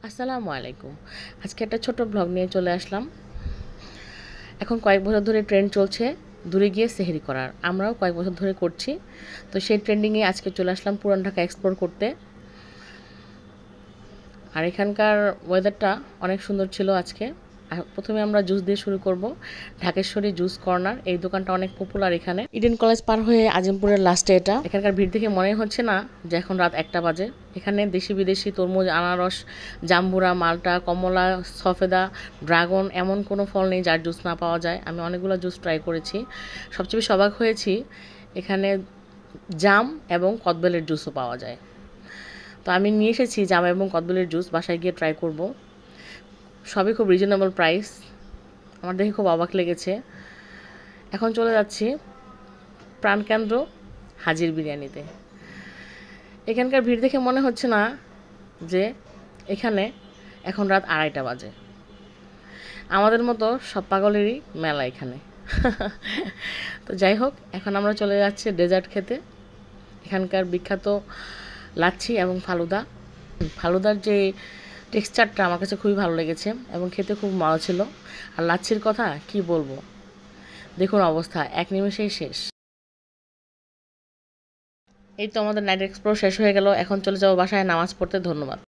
আসসালামু আলাইকুম। আজকে একটা ছোট ব্লগ নিয়ে চলে আসলাম। এখন কয়েক বছর ধরে ট্রেন্ড চলছে দূরে গিয়ে সেহরি করার। আমরাও কয়েক বছর ধরে করছি। তো সেই ট্রেন্ডিংয়ে আজকে চলে আসলাম পুরান ঢাকা এক্সপ্লোর করতে। আর এখানকার ওয়েদারটা অনেক সুন্দর ছিল আজকে। প্রথমে আমরা জুস দিয়ে শুরু করব। ঢাকেশ্বরী জুস কর্নার, এই দোকানটা অনেক পপুলার এখানে। ইডেন কলেজ পার হয়ে আজিমপুরের লাস্টে এটা। এখানকার ভিড় দেখে মনে হচ্ছে না যে এখন রাত 1টা বাজে। এখানে দেশি বিদেশি তরমুজ, আনারস, জাম্বুরা, মালটা, কমলা, সফেদা, ড্রাগন এমন কোনো ফল নেই যার জুস না পাওয়া যায়। আমি অনেকগুলো জুস ট্রাই করেছি। সবচেয়ে বেশি অবাক হয়েছি এখানে জাম এবং কদবেলের জুসও পাওয়া যায়। তো আমি নিয়ে এসেছি জাম এবং কদবেলের জুস, বাসায় গিয়ে ট্রাই করব। সবই খুব রিজনেবল প্রাইস, আমার দেখে খুব অবাক লেগেছে। এখন চলে যাচ্ছি প্রাণকেন্দ্র হাজির বিরিয়ানিতে। এখানকার ভিড় দেখে মনে হচ্ছে না যে এখানে এখন রাত 2:30 বাজে। আমাদের মতো সব পাগলেরই মেলা এখানে। তো যাই হোক, এখন আমরা চলে যাচ্ছি ডেজার্ট খেতে। এখানকার বিখ্যাত লাচ্ছি এবং ফালুদা। ফালুদার যে টেক্সচারটা আমার কাছে খুবই ভালো লেগেছে এবং খেতে খুব মজা ছিল। আর লাচ্ছির কথা কি বলবো, দেখুন অবস্থা, এক নিমেষেই শেষ। এই তো আমাদের নাইট এক্সপ্লোর শেষ হয়ে গেল। এখন চলে যাবো বাসায় নামাজ পড়তে। ধন্যবাদ।